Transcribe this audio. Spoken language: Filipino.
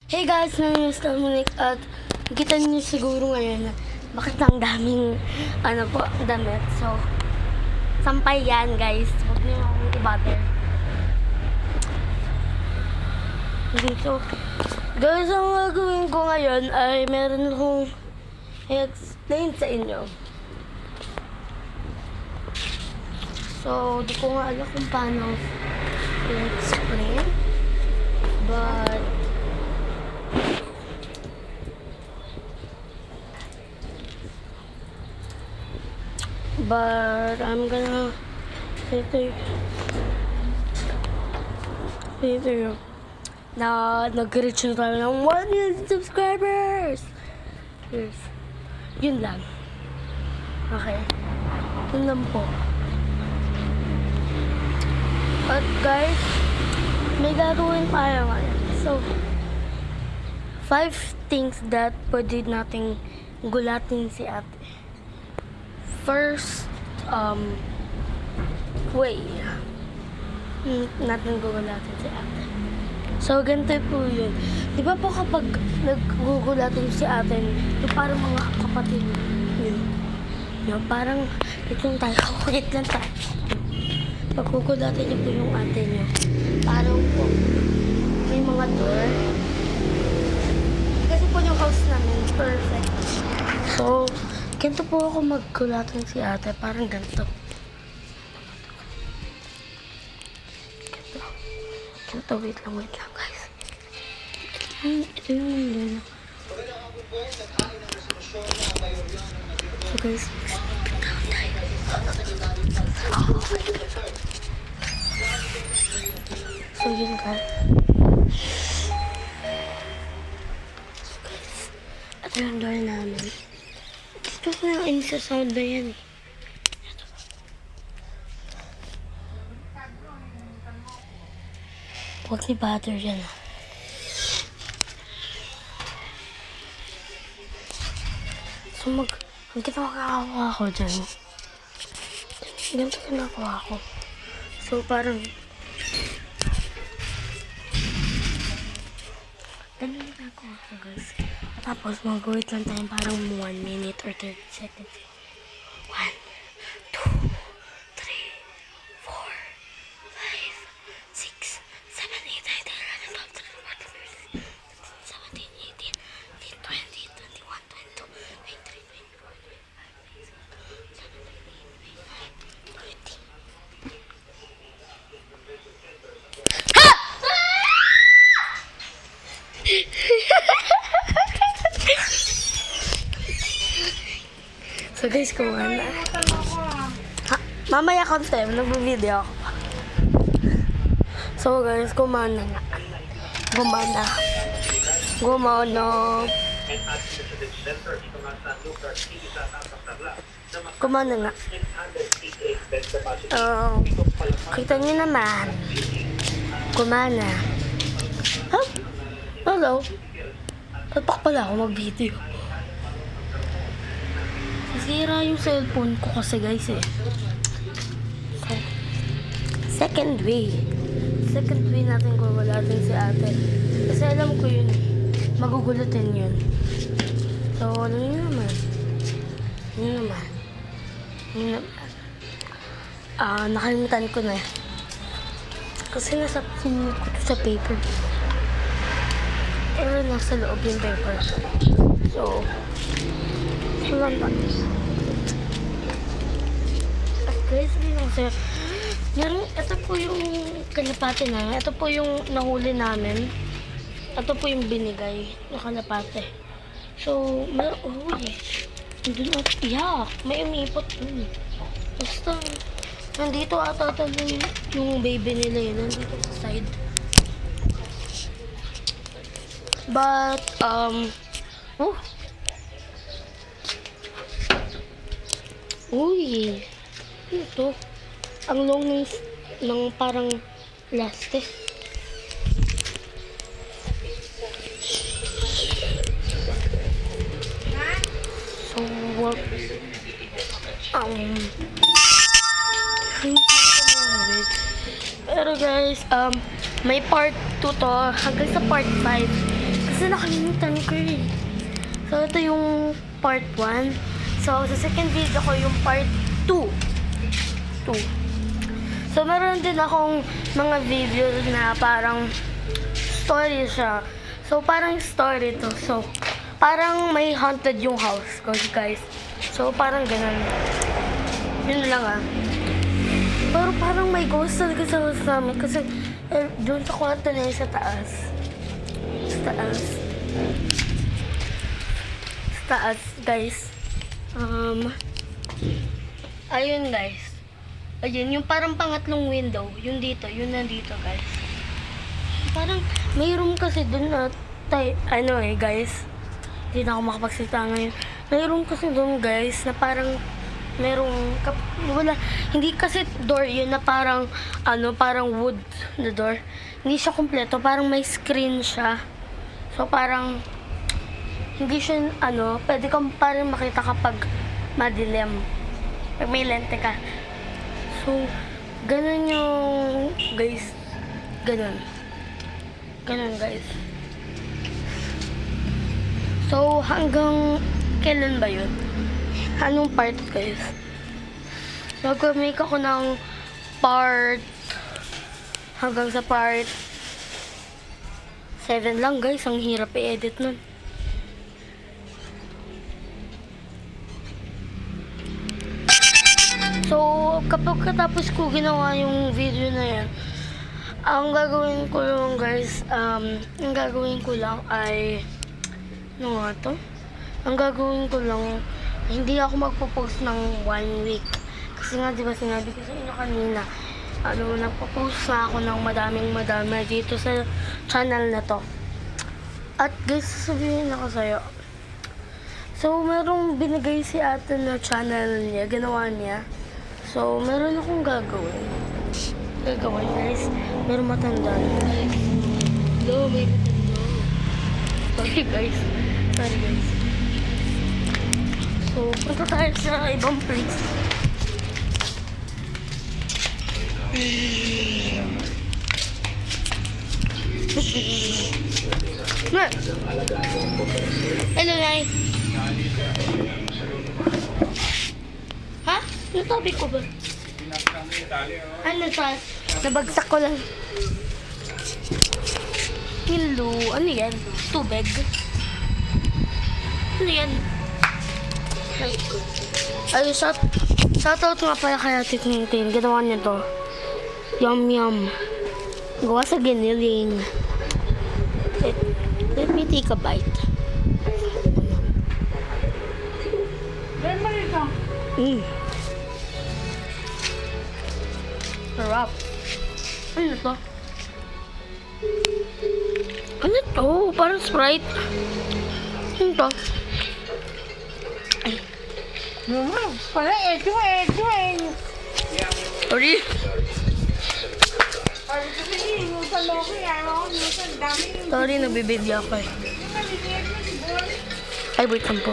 Hey guys, my name is Dominic at kita niyo siguro ngayon na bakit ang daming damit. So, sampay yan guys. Huwag niyo akong i-bother. So, guys, ang gagawin ko ngayon ay meron akong i-explain sa inyo. So, di ko nga alam kung paano i-explain. But I'm gonna say to you na nag-reach na tayo ng 1 million subscribers. Yes. Yun lang. Okay. Yun lang po. But guys, may gagawin tayo ngayon. So, 5 things that pwede nating gulatin si ate. First, way natin gugulatin si ate. So, ganito po yun. Di ba po kapag naggugulatin si ate, yung parang mga kapatid yun. Yung parang, itong tayo, wait lang tayo. Pag gugulatin niyo po yung ate niyo, parang po, may mga door. Kasi po yung house namin, perfect. So, ganito po ako maggulatin si ate, parang ganito. Ganito, wait lang guys. Ito yung mundo. So guys, so yun guys. Ito yung door namin. Gusto ko yung insa-sound na yan eh. Huwag ni butter yan ah. So ang kinakawa ko dyan. Ganito kinakawa ko. So parang ganun ginagawa ko guys. Tapos mag-wait lang tayo parang 1 minute or 30 seconds. 1, 2, 3, 4, 5, 6, 7, 8, 9, 10, 11, 12, 13, 14, 15, 16, 17, 18, 19, 20, 21, 22, 23, 24, 25, 26, 27, 28, 29, 30, 31, 32, 33, 34, 35, 36, So guys, kumana. Mamaya content, nagbe-video ako. So guys, kumana nga. Kumana nga. Kita niyo naman. Kumana. Ha? Hello? Tatak pala ako mag-video. Sira yung cellphone ko kasi guys eh. So, second way natin gugulatin si ate. Kasi alam ko yun, magugulutin yun. So, ano yun naman? Nakalimutan ko na. Kasi nasa sinunod ko to sa paper. Pero nasa loob yung paper. So, lang ba? Guys, ito po yung kalapate namin. Ito po yung nahuli namin. Ito po yung binigay na kalapate. So, may may umipot dun. Basta, nandito ata yung baby nila yun. Nandito sa side. But, uy, ito. Ang long ng parang plastic. So, pero guys, may part 2 to hanggang sa part 5. Kasi nakalimutan ko eh. So, ito yung part 1. So, sa second video ko yung part 2. So, meron din akong mga videos na parang story siya. So, parang story to. So, parang may haunted yung house ko, guys. So, parang ganun. Yun lang ah. Pero parang may ghost talaga sa house namin. Kasi, doon sa kwarto na yun sa taas. Sa taas, guys. Ayun, guys. Ayun, yung parang pangatlong window, yun dito, yun nandito, guys. Parang may room kasi dun na, guys. Hindi na ako makapagsalita ngayon. May room kasi dun, guys, na parang hindi kasi door yun na parang, parang wood na door. Hindi siya kumpleto, parang may screen siya. So, parang, hindi siya, pwede kang parang makita kapag madilim. Pag may lente ka. So, ganun yung, guys. Ganun, guys. So, hanggang kailan ba yun? Anong part, guys? Nag-make ako ng part hanggang sa part 7 lang, guys. Ang hirap i-edit nun. So, kapag katapos ko ginawa yung video na yan, ang gagawin ko lang, guys, ay, ano nga to? Ang gagawin ko lang, hindi ako magpo-post ng 1 week. Kasi nga, di ba sinabi ko sa inyo kanina, nagpo-post na ako ng madami dito sa channel na to. At guys, sasabihin ako sa'yo. So, merong binigay si ate na channel niya, ginawa niya. So, meron akong gagawin. Guys. Meron matanda. Hello, may matanda. Sorry, guys. So, punta tayo sa ibang place. Hello, Nay. Ha? Nasabi ko ba? Ano sa? Nabagsak ko lang. Hello. Ano yan? Tubig? Ano yan? Ay, shoutout nga pala kay Ate Tintin. Ginawa niya to. Yum. Gawa sa giniling. Let me take a bite. Sarap. Ano to? Ano to? Parang Sprite. Ano to? Pala, eto eh. Sorry. Sorry, nabibidya ako eh. Ay, wait lang po.